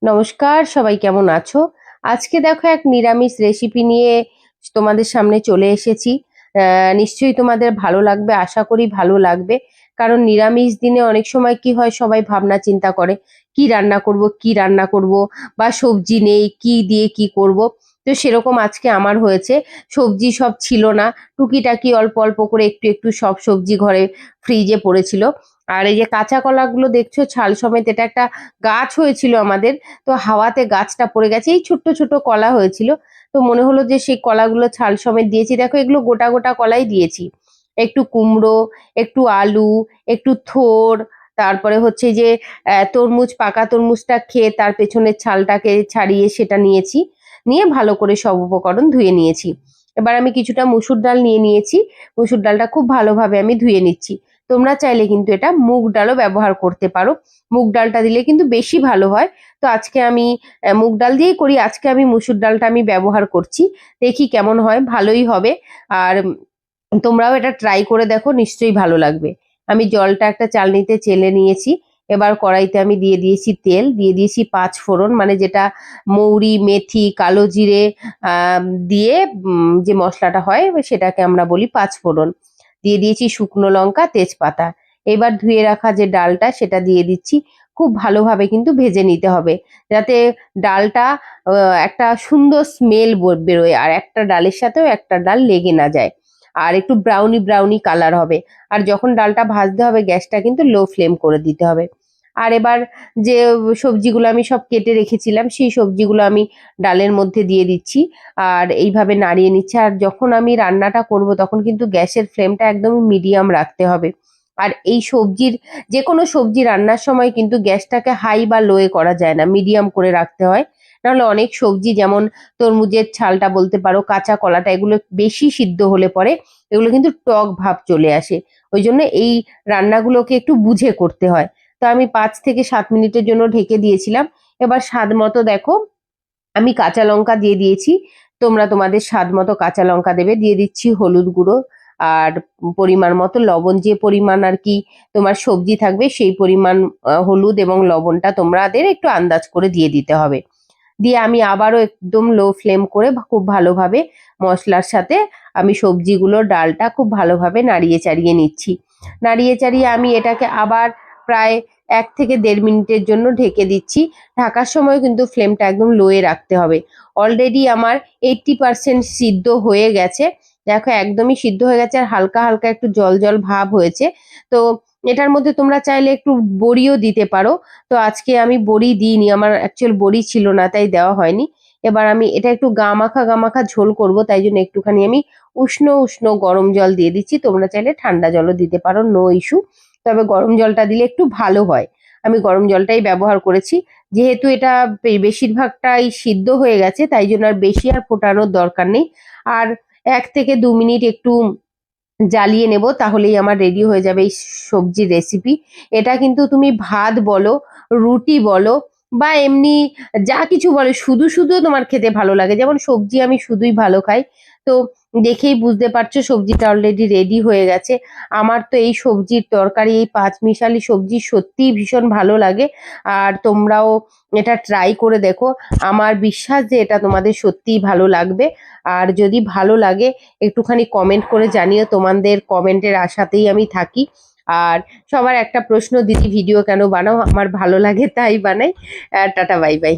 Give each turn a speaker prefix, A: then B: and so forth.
A: নমস্কার, সবাই কেমন আছো? আজকে দেখো এক নিরামিষ রেসিপি নিয়ে তোমাদের সামনে চলে এসেছি। নিশ্চয়ই তোমাদের ভালো লাগবে, আশা করি ভালো লাগবে। কারণ নিরামিষ দিনে অনেক সময় কি হয়, সবাই ভাবনা চিন্তা করে কি রান্না করব কি রান্না করব, বা সবজি নেই কি দিয়ে কি করব। তো সেরকম আজকে আমার হয়েছে, সবজি সব ছিল না, টুকিটাকি অল্প অল্প করে একটু একটু সব সবজি ঘরে ফ্রিজে পড়েছিল। আর এই যে কাঁচা কলাগুলো দেখছো ছাল সমেত, এটা একটা গাছ হয়েছিল আমাদের, তো হাওয়াতে গাছটা পড়ে গেছে, এই ছোট্ট ছোট্ট কলা হয়েছিল। তো মনে হলো যে সেই কলাগুলো ছাল সমেত দিয়েছি, দেখো এগুলো গোটা গোটা কলাই দিয়েছি। একটু কুমড়ো, একটু আলু, একটু থোর, তারপরে হচ্ছে যে তরমুজ, পাকা তরমুজটা খেয়ে তার পেছনের ছালটাকে ছাড়িয়ে সেটা নিয়েছি। নিয়ে ভালো করে সব উপকরণ ধুয়ে নিয়েছি। এবার আমি কিছুটা মুসুর ডাল নিয়ে নিয়েছি। মুসুর ডালটা খুব ভালোভাবে আমি ধুয়ে নিচ্ছি। তোমরা চাইলে কিন্তু এটা মুগ ডালও ব্যবহার করতে পারো, মুগ ডালটা দিলে কিন্তু বেশি ভালো হয়। তো আজকে আমি মুগ ডাল দিয়েই করি, আজকে আমি মুসুর ডালটা আমি ব্যবহার করছি। দেখি কেমন হয়, ভালোই হবে। আর তোমরাও এটা ট্রাই করে দেখো, নিশ্চয়ই ভালো লাগবে। আমি জলটা একটা চালনিতে চেলে নিয়েছি। এবার কড়াইতে আমি দিয়ে দিয়েছি তেল, দিয়ে দিয়েছি পাঁচ ফোড়ন, মানে যেটা মৌরি, মেথি, কালো জিরে দিয়ে যে মশলাটা হয় সেটাকে আমরা বলি পাঁচ ফোড়ন। দিয়ে দিয়েছি শুকনো লঙ্কা, তেজপাতা। এবার ধুয়ে রাখা যে ডালটা সেটা দিয়ে দিচ্ছি। খুব ভালোভাবে কিন্তু ভেজে নিতে হবে, যাতে ডালটা একটা সুন্দর স্মেল বেরোয়, আর একটা ডালের সাথেও একটা ডাল লেগে না যায়। আর একটু ব্রাউনি ব্রাউনি কালার হবে। আর যখন ডালটা ভাজতে হবে গ্যাসটা কিন্তু লো ফ্লেম করে দিতে হবে। আর এবার যে সবজিগুলো আমি সব কেটে রেখেছিলাম সেই সবজিগুলো আমি ডালের মধ্যে দিয়ে দিচ্ছি। আর এইভাবে নাড়িয়ে নিচ্ছি। আর যখন আমি রান্নাটা করব তখন কিন্তু গ্যাসের ফ্লেমটা একদম মিডিয়াম রাখতে হবে। আর এই সবজির, যে কোনো সবজি রান্নার সময় কিন্তু গ্যাসটাকে হাই বা লোয়ে করা যায় না, মিডিয়াম করে রাখতে হয়। নাহলে অনেক সবজি, যেমন তরমুজের ছালটা বলতে পারো, কাঁচা কলাটা, এগুলো বেশি সিদ্ধ হলে পরে এগুলো কিন্তু টক ভাব চলে আসে। ওই জন্য এই রান্নাগুলোকে একটু বুঝে করতে হয়। তো আমি 5 থেকে 7 মিনিটের জন্য ঢেকে দিয়েছিলাম। এবার স্বাদ মতো দেখো আমি কাঁচা লঙ্কা দিয়ে দিয়েছি। তোমরা তোমাদের স্বাদ মতো কাঁচা লঙ্কা দেবে। দিয়ে দিচ্ছি হলুদ গুঁড়ো, আর পরিমাণ মতো লবণ, যে পরিমাণ আর কি তোমার সবজি থাকবে সেই পরিমাণ হলুদ এবং লবণটা তোমাদের একটু আন্দাজ করে দিয়ে দিতে হবে। দিয়ে আমি আবারও একদম লো ফ্লেম করে খুব ভালোভাবে মশলার সাথে আমি সবজিগুলো, ডালটা খুব ভালোভাবে নাড়িয়ে চাড়িয়ে নিচ্ছি। নাড়িয়ে চাড়িয়ে আমি এটাকে আবার প্রায় 1 থেকে 1.5 মিনিটের জন্য ঢেকে দিচ্ছি। ঢাকার সময় কিন্তু ফ্লেমটা একদম লোয়ে রাখতে হবে। অলরেডি আমার 80% সিদ্ধ হয়ে গেছে। দেখো একদমই সিদ্ধ হয়ে গেছে, আর হালকা হালকা একটু জল জল ভাব হয়েছে। তো এটার মধ্যে তোমরা চাইলে একটু বড়িও দিতে পারো। তো আজকে আমি বড়ি দিইনি, আমার অ্যাকচুয়াল বড়ি ছিল না তাই দেওয়া হয়নি। এবার আমি এটা একটু গা মাখা ঝোল করব, তাই জন্য একটুখানি আমি উষ্ণ উষ্ণ গরম জল দিয়ে দিচ্ছি। তোমরা চাইলে ঠান্ডা জলও দিতে পারো, নো ইস্যু। তবে গরম জলটা দিলে একটু ভালো হয়। আমি গরম জলটাই ব্যবহার করেছি। যেহেতু এটা বেশিরভাগটাই সিদ্ধ হয়ে গেছে, তাই জন্য আর বেশি আর ফোটানোর দরকার নেই। আর 1 থেকে 2 মিনিট একটু জ্বালিয়ে নেব, তাহলেই আমার রেডি হয়ে যাবে এই সবজির রেসিপি। এটা কিন্তু তুমি ভাত বলো, রুটি বলো, বা এমনি যা কিছু বলো, শুধু শুধু তোমার খেতে ভালো লাগে। যেমন সবজি আমি শুধুই ভালো খাই। তো দেখেই বুঝতে পারছো সবজিটা অলরেডি রেডি হয়ে গেছে। আমার তো এই সবজির তরকারি, এই পাঁচমিশালি সবজি সত্যিই ভীষণ ভালো লাগে। আর তোমরাও এটা ট্রাই করে দেখো, আমার বিশ্বাস যে এটা তোমাদের সত্যিই ভালো লাগবে। আর যদি ভালো লাগে একটুখানি কমেন্ট করে জানিও, তোমাদের কমেন্টের আশাতেই আমি থাকি। আর সবার একটা প্রশ্ন, দিদি ভিডিও কেন বানাও? আমার ভালো লাগে তাই বানাই। Tata, bye bye.